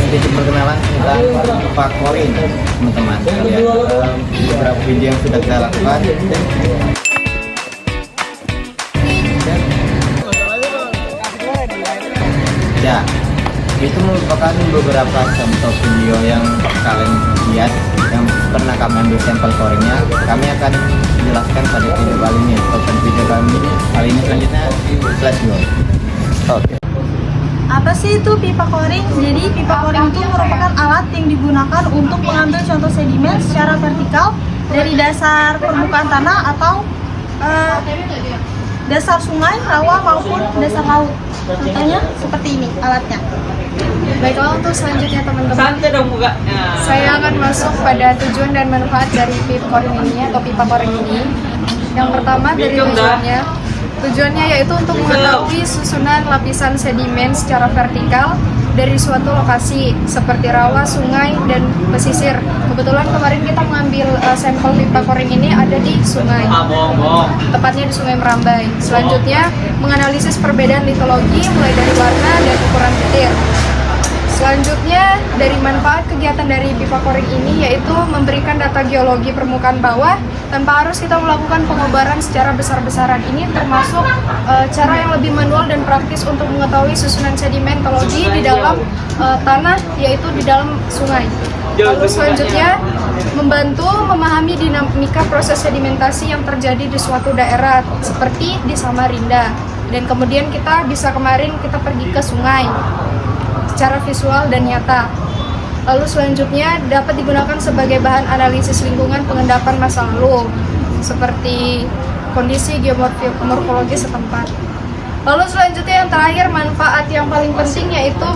sedikit perkenalan tentang pipa coring, teman-teman. Ya, beberapa video yang sudah kita lakukan. Ya, itu merupakan beberapa contoh video yang kalian lihat yang pernah kami ambil sampel coringnya. Kami akan menjelaskan pada video kali ini. Tonton video kami kali ini selanjutnya. Let's go. Oke. Apa sih itu pipa coring? Jadi pipa coring itu merupakan alat yang digunakan untuk mengambil contoh sedimen secara vertikal dari dasar permukaan tanah atau dasar sungai, rawa maupun dasar laut. Contohnya seperti ini alatnya. Baiklah, untuk selanjutnya teman-teman, saya akan masuk pada tujuan dan manfaat dari pipa coring ini atau pipa coring ini. Yang pertama dari tujuannya yaitu untuk mengetahui susunan lapisan sedimen secara vertikal dari suatu lokasi seperti rawa, sungai, dan pesisir. Kebetulan kemarin kita mengambil sampel pipa coring ini ada di sungai, tepatnya di Sungai Merambai. Selanjutnya menganalisis perbedaan litologi mulai dari warna dan ukuran butir. Selanjutnya, dari manfaat kegiatan dari pipa coring ini yaitu memberikan data geologi permukaan bawah tanpa harus kita melakukan pengobaran secara besar-besaran. Ini termasuk cara yang lebih manual dan praktis untuk mengetahui susunan sedimentologi di dalam tanah, yaitu di dalam sungai. Lalu selanjutnya, membantu memahami dinamika proses sedimentasi yang terjadi di suatu daerah seperti di Samarinda. Dan kemudian kita pergi ke sungai secara visual dan nyata. Lalu selanjutnya dapat digunakan sebagai bahan analisis lingkungan pengendapan masa lalu seperti kondisi geomorfologi setempat. Lalu selanjutnya yang terakhir, manfaat yang paling penting yaitu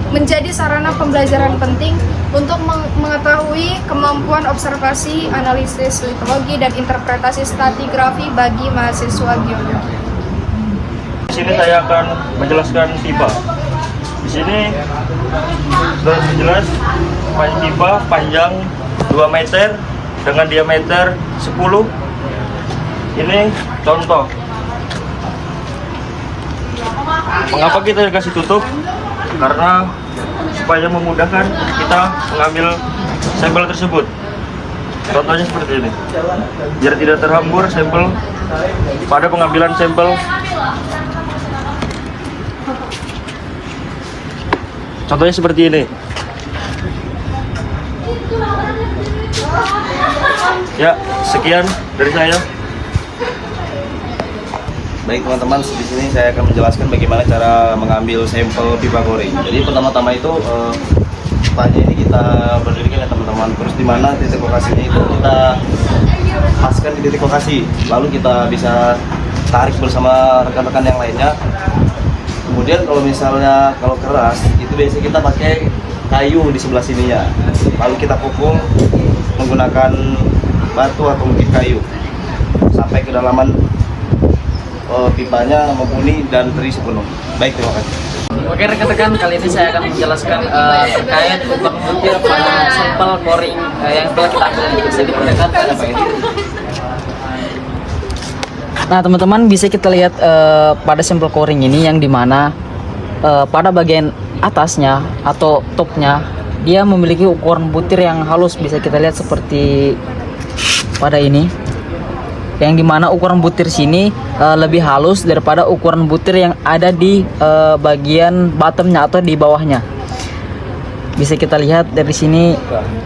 menjadi sarana pembelajaran penting untuk mengetahui kemampuan observasi, analisis litologi, dan interpretasi stratigrafi bagi mahasiswa geologi. Di sini saya akan menjelaskan pipa. Di sini sudah jelas pipa panjang 2 meter dengan diameter 10. Ini contoh. Mengapa kita kasih tutup? Karena supaya memudahkan kita mengambil sampel tersebut. Contohnya seperti ini. Biar tidak terhambur sampel pada pengambilan sampel. Contohnya seperti ini. Ya, sekian dari saya. Baik teman-teman, di sini saya akan menjelaskan bagaimana cara mengambil sampel pipa coring. Jadi pertama-tama itu pipanya ini kita berdirikan ya teman-teman. Terus di mana titik lokasinya itu kita paskan di titik lokasi. Lalu kita bisa tarik bersama rekan-rekan yang lainnya. Kemudian kalau keras itu biasanya kita pakai kayu di sebelah sininya. Lalu kita pukul menggunakan batu atau mungkin kayu sampai kedalaman pipanya mumpuni dan terisi penuh. Baik, terima kasih. Oke rekan-rekan, kali ini saya akan menjelaskan terkait ukuran butir pada sampel coring yang telah kita ambil. Bisa diperlihatkan pada Pak ini. Nah teman-teman, bisa kita lihat pada sampel coring ini yang dimana pada bagian atasnya atau topnya dia memiliki ukuran butir yang halus. Bisa kita lihat seperti pada ini, yang dimana ukuran butir sini lebih halus daripada ukuran butir yang ada di bagian bottomnya atau di bawahnya. Bisa kita lihat dari sini,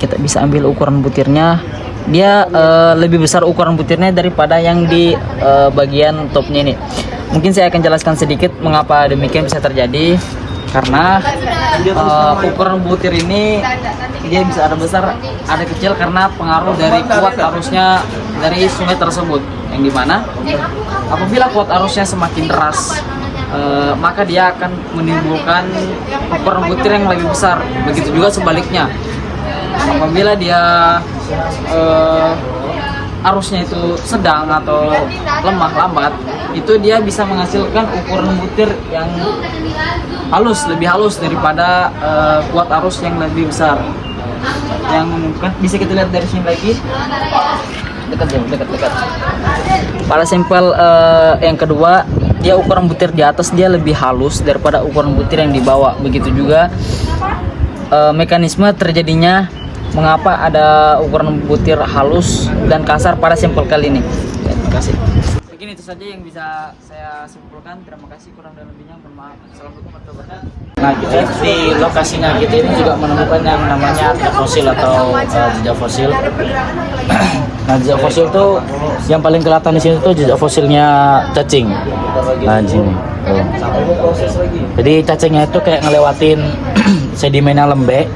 kita bisa ambil ukuran butirnya. Dia lebih besar ukuran butirnya daripada yang di bagian topnya ini. Mungkin saya akan jelaskan sedikit mengapa demikian bisa terjadi. Karena ukuran butir ini dia bisa ada besar, ada kecil karena pengaruh dari kuat arusnya dari sungai tersebut. Yang dimana apabila kuat arusnya semakin deras, maka dia akan menimbulkan ukuran butir yang lebih besar. Begitu juga sebaliknya. Apabila dia arusnya itu sedang atau lemah lambat, itu dia bisa menghasilkan ukuran butir yang halus, lebih halus daripada kuat arus yang lebih besar. Yang mungkin bisa kita lihat dari sini lagi, dekat. Pada sampel yang kedua, dia ukuran butir di atas dia lebih halus daripada ukuran butir yang di bawah. Begitu juga mekanisme terjadinya mengapa ada ukuran butir halus dan kasar pada sampel kali ini. Ya, terima kasih. Mungkin itu saja yang bisa saya simpulkan. Terima kasih, kurang dan lebihnya mohon maaf. Assalamualaikum warahmatullahi wabarakatuh. Nah, di lokasinya kita ini juga menemukan yang namanya fosil atau jejak fosil. Nah, jejak fosil itu yang paling kelihatan di sini tuh jejak fosilnya cacing. Nah, di sini. Tuh. Jadi cacingnya itu kayak ngelewatin sedimen yang lembek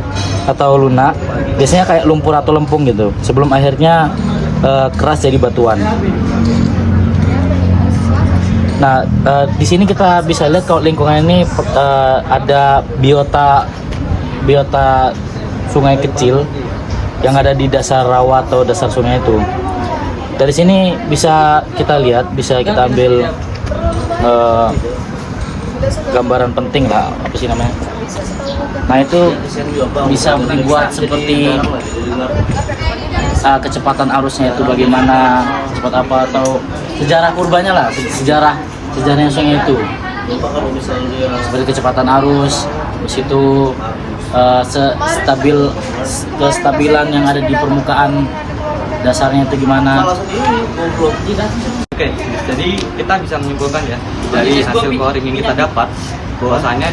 atau lunak, biasanya kayak lumpur atau lempung gitu, sebelum akhirnya keras jadi batuan. Nah, di sini kita bisa lihat kalau lingkungan ini ada biota sungai kecil yang ada di dasar rawa atau dasar sungai itu. Dari sini bisa kita lihat, bisa kita ambil gambaran penting lah, apa sih namanya? Nah, itu bisa dibuat seperti kecepatan arusnya itu bagaimana, cepat apa, atau sejarah purbanya lah, sejarahnya sungai itu. Seperti kecepatan arus, habis itu kestabilan yang ada di permukaan dasarnya itu gimana. Oke, jadi kita bisa menyimpulkan ya dari hasil coring yang kita dapat bahwasanya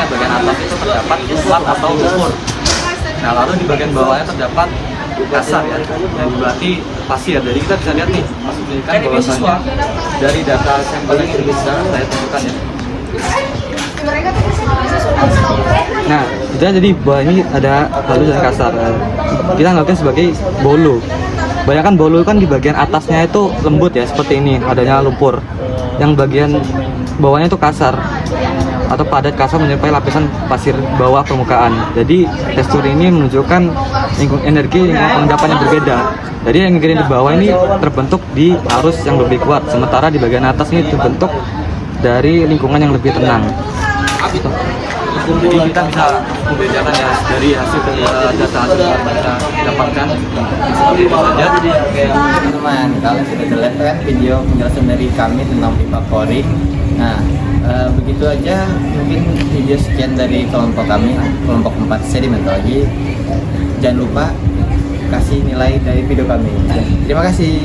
bagian atas itu terdapat plat atau lumpur. Nah, lalu di bagian bawahnya terdapat kasar ya, dan berarti pasir. Jadi kita bisa lihat nih, masuk pendidikan bahwasanya dari data sampel yang bisa saya tentukan ya. Nah, kita jadi bahwa ini ada halus dan kasar. Kita anggapnya sebagai bolo. Bayangkan bolo kan di bagian atasnya itu lembut ya, seperti ini, adanya lumpur. Yang bagian bawahnya itu kasar atau padat kasar menyerupai lapisan pasir bawah permukaan. Jadi tekstur ini menunjukkan energi endapan yang berbeda. Jadi yang di bawah ini terbentuk di arus yang lebih kuat, sementara di bagian atas ini terbentuk dari lingkungan yang lebih tenang. Jadi kita bisa membedakan ya dari hasil data yang kita dapatkan seperti itu saja. Teman-teman, kalian sudah lihat kan video penjelasan dari kami tentang pipa coring. Nah, begitu aja mungkin video sekian dari kelompok kami, kelompok 4 sedimentologi. Jangan lupa kasih nilai dari video kami. Terima kasih.